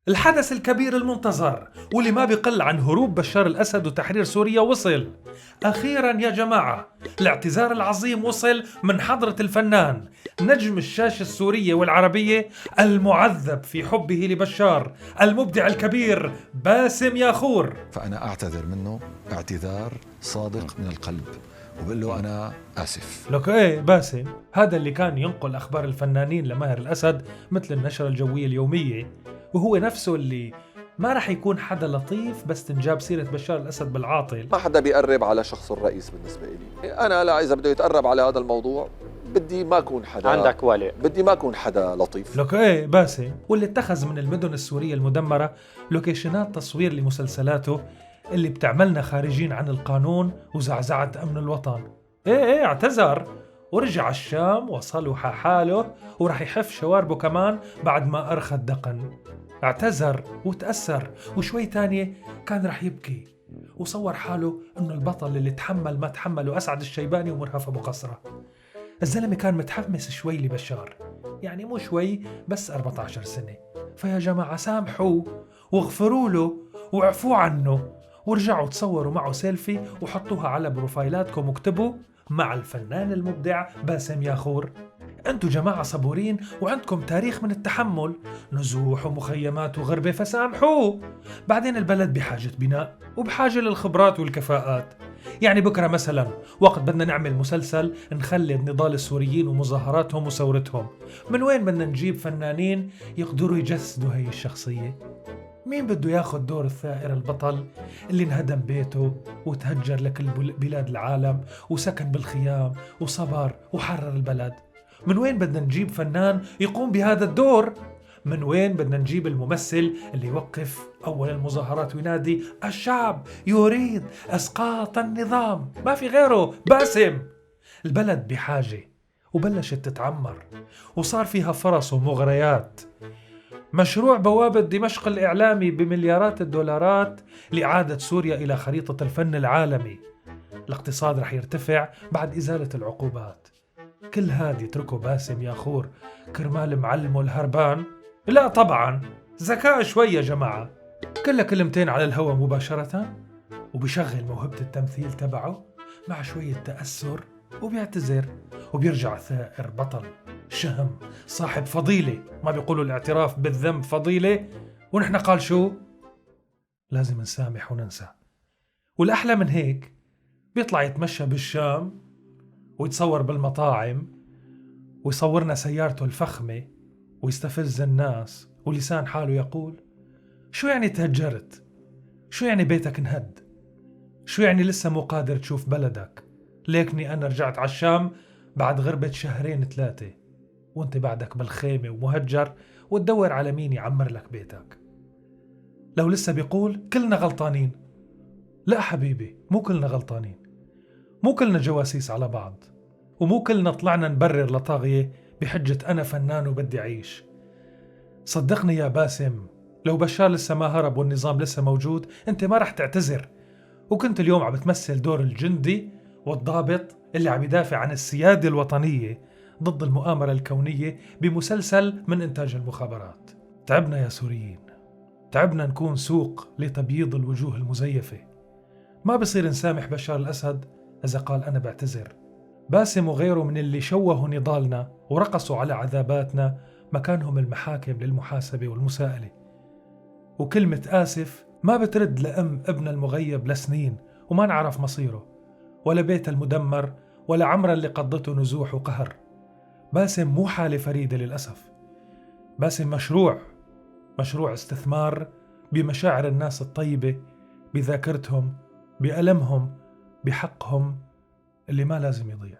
الحدث الكبير المنتظر واللي ما بيقل عن هروب بشار الأسد وتحرير سوريا وصل أخيراً يا جماعة. الاعتذار العظيم وصل من حضرة الفنان نجم الشاشة السورية والعربية المعذب في حبه لبشار، المبدع الكبير باسم ياخور. فأنا أعتذر منه اعتذار صادق من القلب وبقول له أنا آسف. لك إيه باسم، هذا اللي كان ينقل أخبار الفنانين لماهر الأسد مثل النشرة الجوية اليومية، وهو نفسه اللي ما رح يكون حدا لطيف بس تنجاب سيرة بشار الأسد بالعاطل. ما حدا بيقرب على شخص الرئيس بالنسبة لي. أنا لا، إذا بده يتقرب على هذا الموضوع بدي ما أكون حدا عندك ولي، بدي ما أكون حدا لطيف. لك إيه باسم، واللي اتخذ من المدن السورية المدمرة لوكيشنات تصوير لمسلسلاته اللي بتعملنا خارجين عن القانون وزعزعة أمن الوطن. إيه اعتذر ورجع الشام وصلح حاله ورح يحف شواربه كمان بعد ما أرخى الدقن. اعتذر وتأثر وشوي تانية كان رح يبكي وصور حاله إنه البطل اللي تحمل ما تحمله أسعد الشيباني ومرهف أبو قصرة. الزلمة كان متحمس شوي لبشار، يعني مو شوي بس 14 سنة. فيا جماعة سامحوه واغفروا له وعفوا عنه ورجعوا تصوروا معه سيلفي وحطوها على بروفايلاتكم واكتبوا مع الفنان المبدع باسم ياخور. انتو جماعة صبورين وعندكم تاريخ من التحمل، نزوح ومخيمات وغربة، فسامحوه. بعدين البلد بحاجة بناء وبحاجة للخبرات والكفاءات. يعني بكرة مثلا وقت بدنا نعمل مسلسل نخلد نضال السوريين ومظاهراتهم وثورتهم، من وين بدنا نجيب فنانين يقدروا يجسدوا هاي الشخصية؟ مين بده ياخد دور الثائر البطل اللي انهدم بيته وتهجر لكل بلاد العالم وسكن بالخيام وصبر وحرر البلد؟ من وين بدنا نجيب فنان يقوم بهذا الدور؟ من وين بدنا نجيب الممثل اللي يوقف أول المظاهرات وينادي الشعب يريد إسقاط النظام؟ ما في غيره باسم. البلد بحاجة وبلشت تتعمر وصار فيها فرص ومغريات. مشروع بوابة دمشق الإعلامي بمليارات الدولارات لإعادة سوريا إلى خريطة الفن العالمي. الاقتصاد رح يرتفع بعد إزالة العقوبات. كل هادي اتركوا باسم ياخور كرمال معلمه الهربان؟ لا طبعا، ذكاء شوي يا جماعة. كلها كلمتين على الهواء مباشرة وبيشغل موهبة التمثيل تبعه مع شوية تأثر وبيعتذر وبيرجع ثائر بطل شهم صاحب فضيلة. ما بيقولوا الاعتراف بالذنب فضيلة؟ ونحن قال شو؟ لازم نسامح وننسى. والأحلى من هيك بيطلع يتمشى بالشام ويتصور بالمطاعم ويصورنا سيارته الفخمة ويستفز الناس ولسان حاله يقول شو يعني تهجرت؟ شو يعني بيتك انهد؟ شو يعني لسه مو قادر تشوف بلدك؟ ليكني أنا رجعت على الشام بعد غربة 2-3 وانت بعدك بالخيمة ومهجر وتدور على مين يعمر لك بيتك. لو لسه بيقول كلنا غلطانين، لا حبيبي، مو كلنا غلطانين، مو كلنا جواسيس على بعض، ومو كلنا طلعنا نبرر لطاغية بحجة أنا فنان وبدي أعيش. صدقني يا باسم، لو بشار لسه ما هرب والنظام لسه موجود انت ما رح تعتذر، وكنت اليوم عم بتمثل دور الجندي والضابط اللي عم يدافع عن السيادة الوطنية ضد المؤامرة الكونية بمسلسل من إنتاج المخابرات. تعبنا يا سوريين، تعبنا نكون سوق لتبييض الوجوه المزيفة. ما بصير نسامح بشار الأسد إذا قال أنا بعتذر. باسم وغيره من اللي شوهوا نضالنا ورقصوا على عذاباتنا مكانهم المحاكم للمحاسبة والمساءلة. وكلمة آسف ما بترد لأم ابن المغيب لسنين وما نعرف مصيره، ولا بيت المدمر، ولا عمرة اللي قضته نزوح وقهر. باسم مو حالة فريدة للأسف. باسم مشروع استثمار بمشاعر الناس الطيبة، بذاكرتهم، بألمهم، بحقهم اللي ما لازم يضيع.